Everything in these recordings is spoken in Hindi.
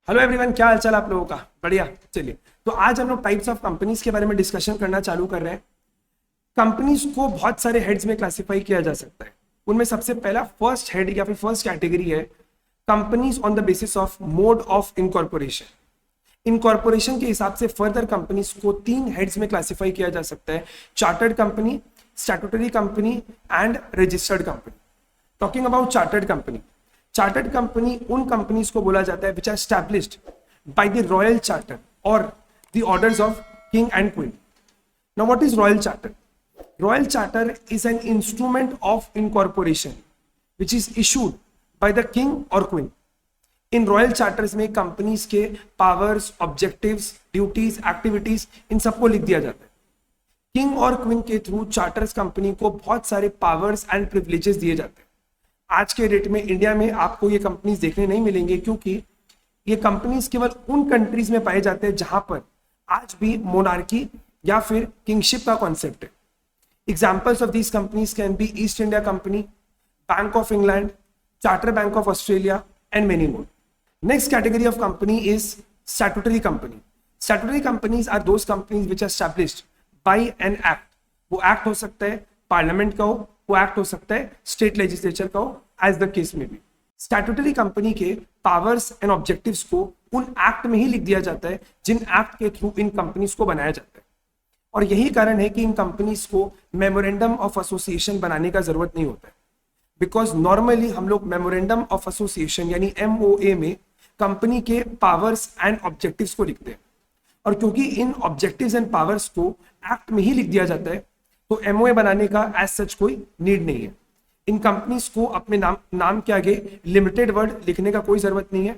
हेलो एवरीवन, क्या हालचाल आप लोगों का? बढ़िया। चलिए, तो आज हम लोग टाइप्स ऑफ कंपनीज के बारे में डिस्कशन करना चालू कर रहे हैं। कंपनीज को बहुत सारे हेड्स में क्लासिफाई किया जा सकता है। उनमें सबसे पहला फर्स्ट हेड या फिर फर्स्ट कैटेगरी है companies on the basis of mode of incorporation. Incorporation के हिसाब से फर्दर कंपनीज को 3 हेड्स में क्लासिफाई किया जा सकता है: chartered company, statutory company and registered company. Talking about chartered company, chartered company उन कंपनीज को बोला जाता है which are established by the royal charter और the orders of king and queen. Now what is royal charter? Royal charter is an instrument of incorporation which is issued by the king और क्वीन। इन रॉयल चार्टर्स में कंपनीज के पावर्स, ऑब्जेक्टिव्स, ड्यूटीज, एक्टिविटीज, इन सबको लिख दिया जाता है। किंग और क्वीन के थ्रू चार्टर्स कंपनी को बहुत सारे पावर्स एंड प्रिविलेजेस दिए जाते हैं। आज के डेट में इंडिया में आपको ये कंपनीज देखने नहीं मिलेंगे, क्योंकि ये कंपनीज केवल उन कंट्रीज में पाए जाते हैं जहां पर आज भी मोनार्की या फिर किंगशिप का कॉन्सेप्ट है। Examples of these companies can be East India company, bank of England, charter bank of Australia and many more. Next category of company is statutory company. Statutory companies are those companies which are established by an act. वो एक्ट हो सकता है पार्लियामेंट का हो, वो एक्ट हो सकता है स्टेट लेजिस्लेचर का हो, एज द केस में भी। स्टैट्यूटरी कंपनी के पावर्स एंड ऑब्जेक्टिव्स को उन एक्ट में ही लिख दिया जाता है जिन एक्ट के थ्रू इन कंपनीज को बनाया जाता है। और यही कारण है कि इन कंपनीज को मेमोरेंडम ऑफ एसोसिएशन बनाने का जरूरत नहीं होता है, बिकॉज नॉर्मली हम लोग मेमोरेंडम ऑफ एसोसिएशन यानी MOA में कंपनी के पावर्स एंड ऑब्जेक्टिव्स को लिखते हैं। और क्योंकि इन ऑब्जेक्टिव्स एंड पावर्स को एक्ट में ही लिख दिया जाता है, तो MOA बनाने का एज सच कोई नीड नहीं है। इन कंपनीज को अपने नाम के आगे लिमिटेड वर्ड लिखने का कोई जरूरत नहीं है।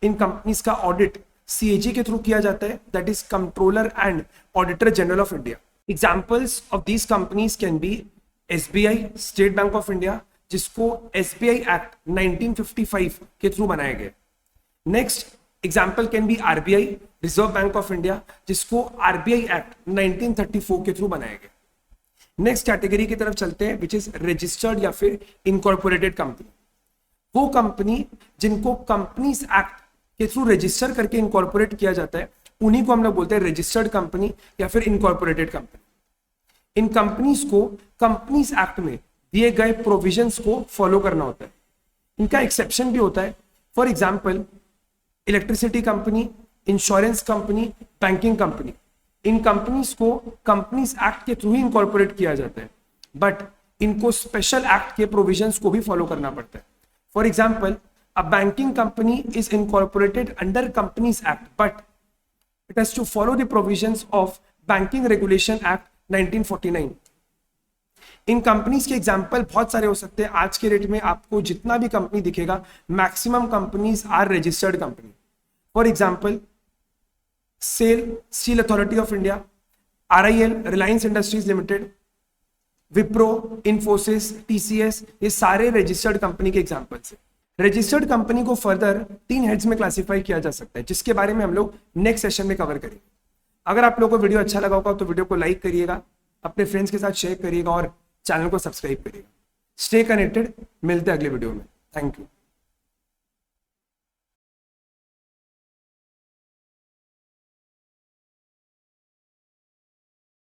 इन कंपनीज का ऑडिट CAG के थ्रू किया जाता है, that is controller and auditor general of India. Examples of these companies can B SBI, state bank of India, जिसको SBI एक्ट 1955 के थ्रू बनाया गया। Next example can be RBI, reserve bank of India, जिसको RBI एक्ट 1934 के थ्रू बनाया गया। नेक्स्ट कैटेगरी की तरफ चलते हैं, विच इज रजिस्टर्ड या फिर इनकॉर्पोरेटेड कंपनी। वो कंपनी जिनको कंपनीज एक्ट के थ्रू रजिस्टर करके इनकॉर्पोरेट किया जाता है, उन्हीं को हम लोग बोलते हैं रजिस्टर्ड कंपनी या फिर इनकॉर्पोरेटेड कंपनी। इन कंपनीज को कंपनीज एक्ट में दिए गए प्रोविजंस को फॉलो करना होता है। इनका एक्सेप्शन भी होता है। For example, electricity company, insurance company, banking company, in companies को कंपनीज एक्ट के थ्रू ही इनकॉर्पोरेट किया जाता है, बट इनको स्पेशल एक्ट के प्रोविजंस को भी फॉलो करना पड़ता है। For example, a banking company is incorporated under companies act, but it has to follow the provisions of banking regulation act 1949। इन कंपनीज के एग्जाम्पल बहुत सारे हो सकते हैं। आज के रेट में आपको जितना भी कंपनी दिखेगा, maximum companies are registered company. For example, SAIL, steel authority of India, RIL, Reliance Industries Limited, Wipro, Infosys, TCS, ये सारे रजिस्टर्ड कंपनी के एग्जांपल्स हैं। रजिस्टर्ड कंपनी को फर्दर 3 हेड्स में क्लासिफाई किया जा सकता है, जिसके बारे में हम लोग नेक्स्ट सेशन में कवर करेंगे। अगर आप लोगों को वीडियो अच्छा लगा होगा तो वीडियो को लाइक करिएगा, अपने फ्रेंड्स के साथ शेयर करिएगा और चैनल को सब्सक्राइब करिएगा। स्टे कनेक्टेड, मिलते हैं अगले वीडियो में। Thank you.